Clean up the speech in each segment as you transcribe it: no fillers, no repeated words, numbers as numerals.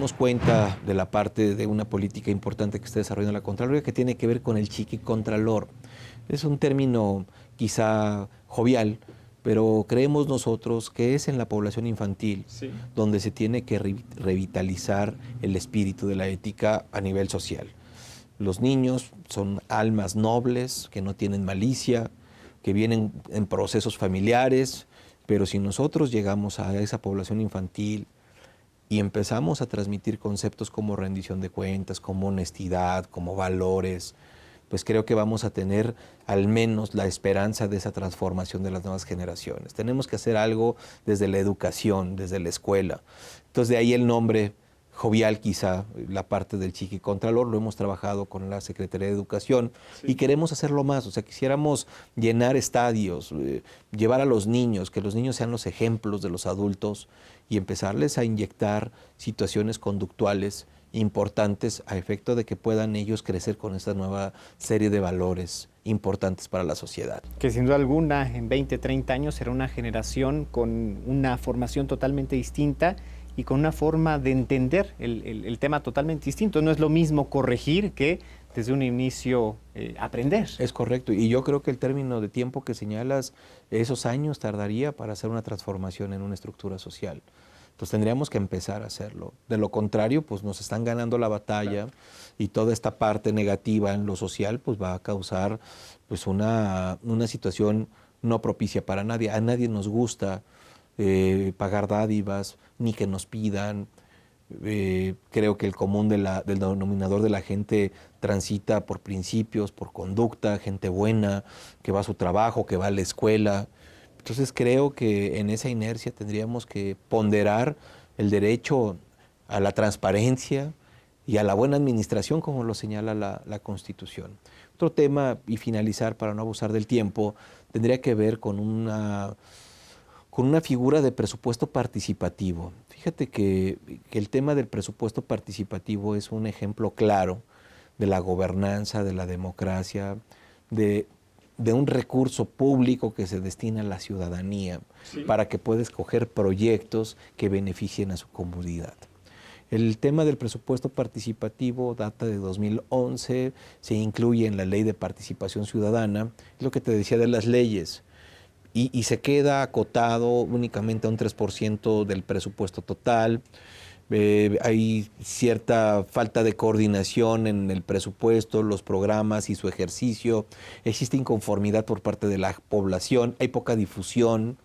damos cuenta de la parte de una política importante que está desarrollando la Contraloría, que tiene que ver con el chiquicontralor. Es un término quizá jovial, pero creemos nosotros que es en la población infantil donde se tiene que revitalizar el espíritu de la ética a nivel social. Los niños son almas nobles, que no tienen malicia, que vienen en procesos familiares, pero si nosotros llegamos a esa población infantil y empezamos a transmitir conceptos como rendición de cuentas, como honestidad, como valores, pues creo que vamos a tener al menos la esperanza de esa transformación de las nuevas generaciones. Tenemos que hacer algo desde la educación, desde la escuela. Entonces de ahí el nombre jovial quizá, la parte del chiquicontralor, lo hemos trabajado con la Secretaría de Educación y queremos hacerlo más, o sea, quisiéramos llenar estadios, llevar a los niños, que los niños sean los ejemplos de los adultos y empezarles a inyectar situaciones conductuales importantes a efecto de que puedan ellos crecer con esta nueva serie de valores importantes para la sociedad. Que sin duda alguna en 20, 30 años será una generación con una formación totalmente distinta y con una forma de entender el tema totalmente distinto. No es lo mismo corregir que desde un inicio aprender. Es correcto, y yo creo que el término de tiempo que señalas, esos años tardaría para hacer una transformación en una estructura social. Entonces tendríamos que empezar a hacerlo. De lo contrario, pues nos están ganando la batalla y toda esta parte negativa en lo social pues va a causar pues una situación no propicia para nadie. A nadie nos gusta pagar dádivas, ni que nos pidan. Creo que el común del denominador de la gente transita por principios, por conducta, gente buena, que va a su trabajo, que va a la escuela. Entonces creo que en esa inercia tendríamos que ponderar el derecho a la transparencia y a la buena administración, como lo señala la Constitución. Otro tema, y finalizar para no abusar del tiempo, tendría que ver con una figura de presupuesto participativo. Fíjate que el tema del presupuesto participativo es un ejemplo claro de la gobernanza, de la democracia, de un recurso público que se destina a la ciudadanía para que pueda escoger proyectos que beneficien a su comunidad. El tema del presupuesto participativo data de 2011, se incluye en la Ley de Participación Ciudadana, es lo que te decía de las leyes, y se queda acotado únicamente a un 3% del presupuesto total. Hay cierta falta de coordinación en el presupuesto, los programas y su ejercicio. Existe inconformidad por parte de la población, hay poca difusión.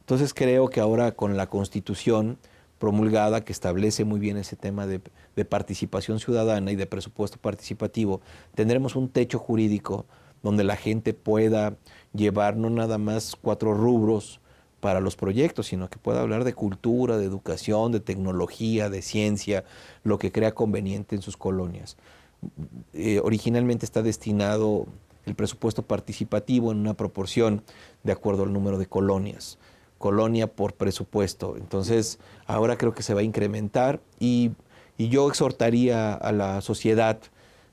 Entonces creo que ahora con la Constitución promulgada, que establece muy bien ese tema de participación ciudadana y de presupuesto participativo, tendremos un techo jurídico donde la gente pueda llevar no nada más 4 rubros para los proyectos, sino que pueda hablar de cultura, de educación, de tecnología, de ciencia, lo que crea conveniente en sus colonias. Originalmente está destinado el presupuesto participativo en una proporción de acuerdo al número de colonias, colonia por presupuesto. Entonces, ahora creo que se va a incrementar y yo exhortaría a la sociedad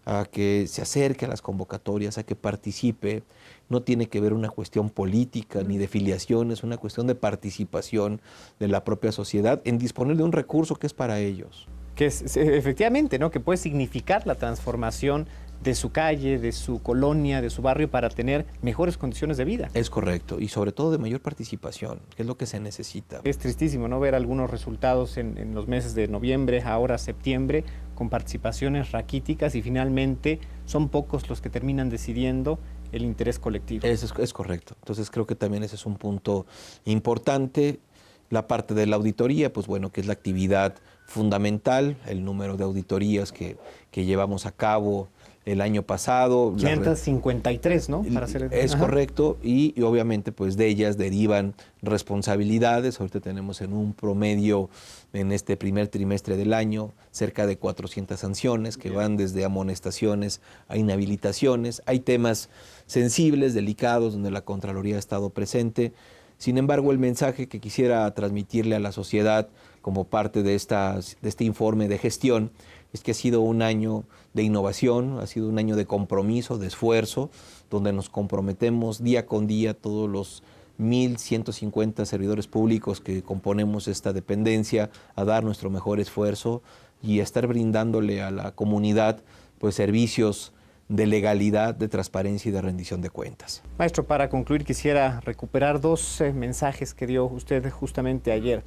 a que se acerque a las convocatorias, a que participe. No tiene que ver una cuestión política ni de filiación, es una cuestión de participación de la propia sociedad en disponer de un recurso que es para ellos. Que es, efectivamente, ¿no? Que puede significar la transformación de su calle, de su colonia, de su barrio para tener mejores condiciones de vida. Es correcto, y sobre todo de mayor participación, que es lo que se necesita. Es tristísimo, ¿no? Ver algunos resultados en los meses de noviembre, ahora septiembre, con participaciones raquíticas y finalmente son pocos los que terminan decidiendo el interés colectivo. Es correcto. Entonces creo que también ese es un punto importante. La parte de la auditoría, pues bueno, que es la actividad fundamental, el número de auditorías que llevamos a cabo el año pasado. 553, ¿no? Para hacer es correcto, y obviamente pues de ellas derivan responsabilidades. Ahorita tenemos en un promedio en este primer trimestre del año cerca de 400 sanciones que van desde amonestaciones a inhabilitaciones. Hay temas sensibles, delicados, donde la Contraloría ha estado presente. Sin embargo, el mensaje que quisiera transmitirle a la sociedad como parte de este informe de gestión es que ha sido un año de innovación, ha sido un año de compromiso, de esfuerzo, donde nos comprometemos día con día todos los 1,150 servidores públicos que componemos esta dependencia a dar nuestro mejor esfuerzo, y estar brindándole a la comunidad pues servicios de legalidad, de transparencia y de rendición de cuentas. Maestro, para concluir quisiera recuperar dos mensajes que dio usted justamente ayer,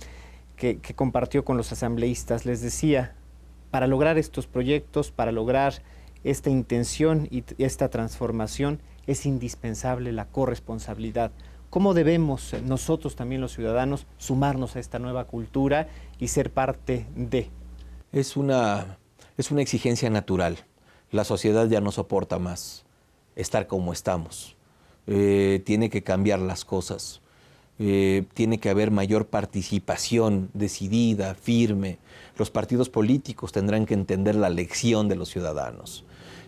que compartió con los asambleístas. Les decía, para lograr estos proyectos, para lograr esta intención y esta transformación, es indispensable la corresponsabilidad. ¿Cómo debemos nosotros también los ciudadanos sumarnos a esta nueva cultura y ser parte de? Es una exigencia natural. La sociedad ya no soporta más estar como estamos. Tiene que cambiar las cosas. Tiene que haber mayor participación decidida, firme. Los partidos políticos tendrán que entender la lección de los ciudadanos.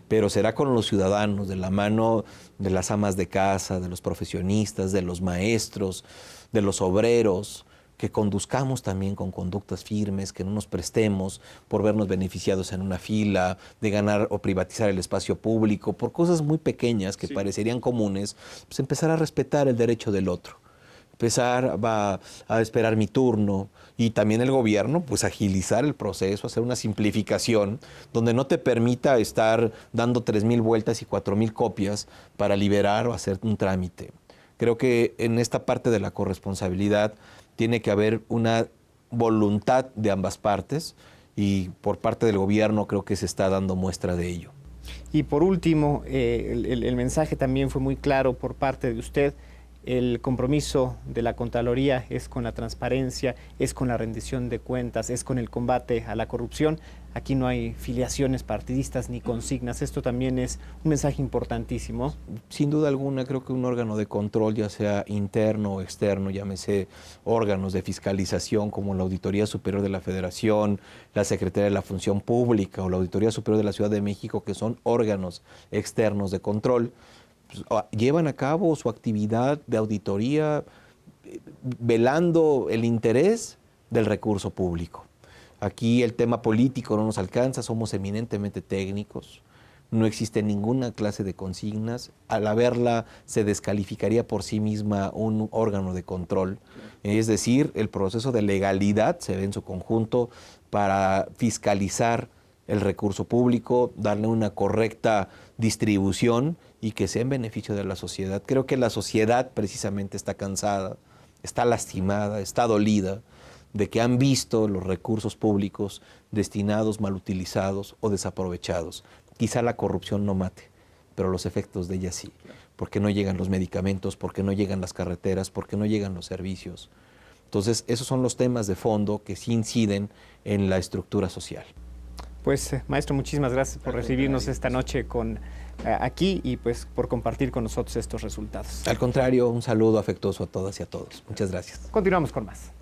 Pero será con los ciudadanos, de la mano de las amas de casa, de los profesionistas, de los maestros, de los obreros, que conduzcamos también con conductas firmes, que no nos prestemos por vernos beneficiados en una fila, de ganar o privatizar el espacio público, por cosas muy pequeñas que parecerían comunes, pues empezar a respetar el derecho del otro. Empezar a esperar mi turno y también el gobierno, pues agilizar el proceso, hacer una simplificación donde no te permita estar dando 3,000 vueltas y 4,000 copias para liberar o hacer un trámite. Creo que en esta parte de la corresponsabilidad tiene que haber una voluntad de ambas partes y por parte del gobierno creo que se está dando muestra de ello. Y por último, el mensaje también fue muy claro por parte de usted. El compromiso de la Contraloría es con la transparencia, es con la rendición de cuentas, es con el combate a la corrupción. Aquí no hay filiaciones partidistas ni consignas. Esto también es un mensaje importantísimo. Sin duda alguna, creo que un órgano de control, ya sea interno o externo, llámese órganos de fiscalización como la Auditoría Superior de la Federación, la Secretaría de la Función Pública o la Auditoría Superior de la Ciudad de México, que son órganos externos de control, llevan a cabo su actividad de auditoría velando el interés del recurso público. Aquí el tema político no nos alcanza, somos eminentemente técnicos, no existe ninguna clase de consignas. Al haberla se descalificaría por sí misma un órgano de control. Es decir, el proceso de legalidad se ve en su conjunto para fiscalizar el recurso público, darle una correcta distribución y que sea en beneficio de la sociedad. Creo que la sociedad precisamente está cansada, está lastimada, está dolida de que han visto los recursos públicos destinados, mal utilizados o desaprovechados. Quizá la corrupción no mate, pero los efectos de ella sí, porque no llegan los medicamentos, porque no llegan las carreteras, porque no llegan los servicios. Entonces, esos son los temas de fondo que sí inciden en la estructura social. Pues, maestro, muchísimas gracias por recibirnos esta noche aquí y pues por compartir con nosotros estos resultados. Al contrario, un saludo afectuoso a todas y a todos. Muchas gracias. Continuamos con más.